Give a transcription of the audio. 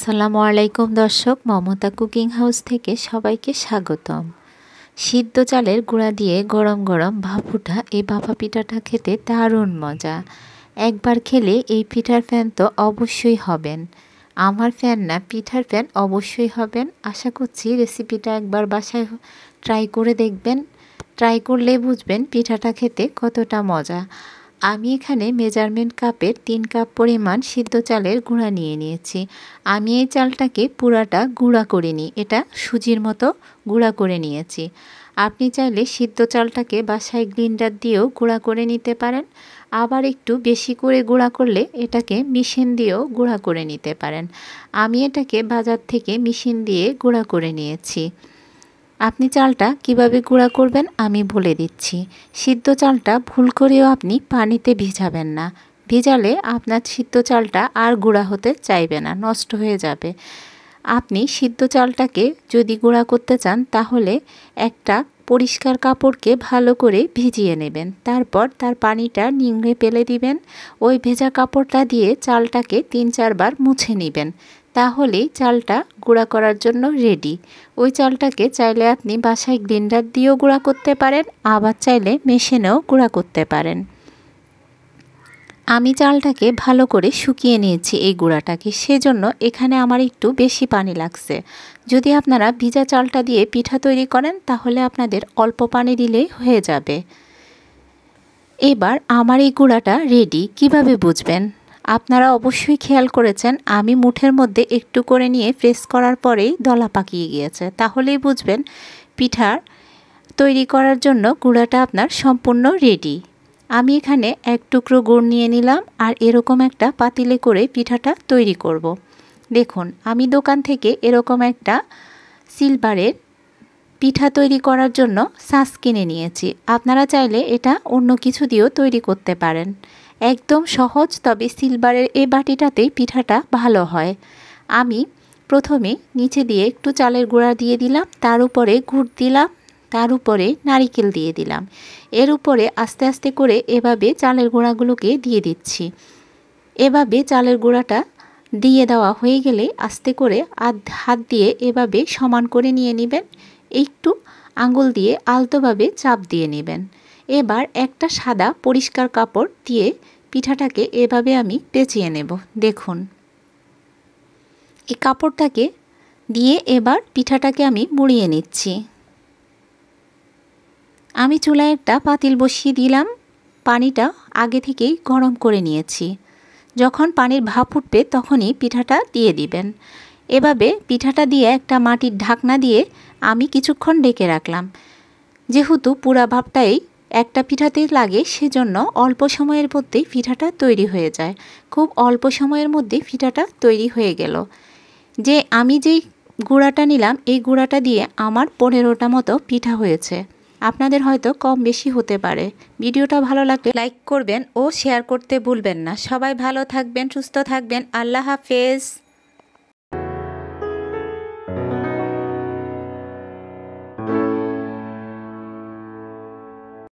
আসসালামু আলাইকুম দর্শক, মমতা কুকিং হাউস থেকে সবাইকে স্বাগতম। সিদ্ধ চালের গুঁড়া দিয়ে গরম গরম ভাপুটা এই ভাপা পিঠাটা খেতে দারুণ মজা। একবার খেলে এই পিঠার ফ্যান তো অবশ্যই হবেন। আমার ফ্যান না, পিঠার ফ্যান অবশ্যই হবেন। আশা করছি রেসিপিটা একবার বাসায় ট্রাই করে দেখবেন। ট্রাই করলে বুঝবেন পিঠাটা খেতে কতটা মজা। আমি এখানে মেজারমেন্ট কাপের 3 কাপ পরিমাণ সিদ্ধ চালের গুঁড়া নিয়ে নিয়েছি। আমি এই চালটাকে পুরাটা গুঁড়া করিনি, এটা সুজির মতো গুঁড়া করে নিয়েছি। আপনি চাইলে সিদ্ধ চালটাকে বাসায় গ্রাইন্ডার দিয়েও গুঁড়া করে নিতে পারেন, আবার একটু বেশি করে গুঁড়া করলে এটাকে মেশিন দিয়েও গুঁড়া করে নিতে পারেন। আমি এটাকে বাজার থেকে মেশিন দিয়ে গুঁড়া করে নিয়েছি। আপনি চালটা কিভাবে গুঁড়া করবেন আমি বলে দিচ্ছি। সিদ্ধ চালটা ভুল করেও আপনি পানিতে ভিজাবেন না, ভিজালে আপনার সিদ্ধ চালটা আর গুঁড়া হতে চাইবে না, নষ্ট হয়ে যাবে। আপনি সিদ্ধ চালটাকে যদি গুঁড়া করতে চান তাহলে একটা পরিষ্কার কাপড়কে ভালো করে ভিজিয়ে নেবেন, তারপর তার পানিটা নিংড়ে ফেলে দিবেন। ওই ভেজা কাপড়টা দিয়ে চালটাকে 3-4 বার মুছে নেবেন, তাহলেই চালটা গুঁড়া করার জন্য রেডি। ওই চালটাকে চাইলে আপনি বাসায় গ্রাইন্ডার দিয়েও গুঁড়া করতে পারেন, আবার চাইলে মেশিনেও গুঁড়া করতে পারেন। আমি চালটাকে ভালো করে শুকিয়ে নিয়েছি এই গুঁড়াটাকে, সেজন্য এখানে আমার একটু বেশি পানি লাগছে। যদি আপনারা ভিজা চালটা দিয়ে পিঠা তৈরি করেন তাহলে আপনাদের অল্প পানি দিলেই হয়ে যাবে। এবার আমার এই গুঁড়াটা রেডি কিভাবে বুঝবেন? আপনারা অবশ্যই খেয়াল করেছেন আমি মুঠের মধ্যে একটু করে নিয়ে প্রেস করার পরেই দলা পাকিয়ে গিয়েছে, তাহলেই বুঝবেন পিঠার তৈরি করার জন্য গুঁড়াটা আপনার সম্পূর্ণ রেডি। আমি এখানে 1 টুকরো গুড় নিয়ে নিলাম আর এরকম একটা পাতিলে করে পিঠাটা তৈরি করব। দেখুন আমি দোকান থেকে এরকম একটা সিলভারের পিঠা তৈরি করার জন্য ছাঁচ কিনে নিয়েছি। আপনারা চাইলে এটা অন্য কিছু দিয়েও তৈরি করতে পারেন। একদম সহজ, তবে সিলভারের এই বাটিটাতেই পিঠাটা ভালো হয়। আমি প্রথমে নিচে দিয়ে একটু চালের গুঁড়া দিয়ে দিলাম, তার উপরে গুড় দিলাম, তার উপরে নারিকেল দিয়ে দিলাম। এর উপরে আস্তে আস্তে করে এভাবে চালের গুঁড়াগুলোকে দিয়ে দিচ্ছি। এভাবে চালের গুঁড়াটা দিয়ে দেওয়া হয়ে গেলে আস্তে করে হাত দিয়ে এভাবে সমান করে নিয়ে নেবেন, একটু আঙুল দিয়ে আলতোভাবে চাপ দিয়ে নেবেন। এবার একটা সাদা পরিষ্কার কাপড় দিয়ে পিঠাটাকে এভাবে আমি পেঁচিয়ে নেব। দেখুন এই কাপড়টাকে দিয়ে এবার পিঠাটাকে আমি মুড়িয়ে নিচ্ছি। আমি চুলায় একটা পাতিল বসিয়ে দিলাম, পানিটা আগে থেকেই গরম করে নিয়েছি। যখন পানির ভাপ উঠবে তখনই পিঠাটা দিয়ে দিবেন। এভাবে পিঠাটা দিয়ে একটা মাটির ঢাকনা দিয়ে আমি কিছুক্ষণ ঢেকে রাখলাম। যেহেতু পুরা ভাপটাই একটা পিঠাতেই লাগে, সেজন্য অল্প সময়ের মধ্যেই পিঠাটা তৈরি হয়ে যায়। খুব অল্প সময়ের মধ্যে পিঠাটা তৈরি হয়ে গেল। আমি যেই গুঁড়াটা নিলাম এই গুঁড়াটা দিয়ে আমার 15টা মতো পিঠা হয়েছে। আপনাদের হয়তো কম বেশি হতে পারে। ভিডিওটা ভালো লাগলে লাইক করবেন ও শেয়ার করতে ভুলবেন না। সবাই ভালো থাকবেন, সুস্থ থাকবেন। আল্লাহ হাফেজ।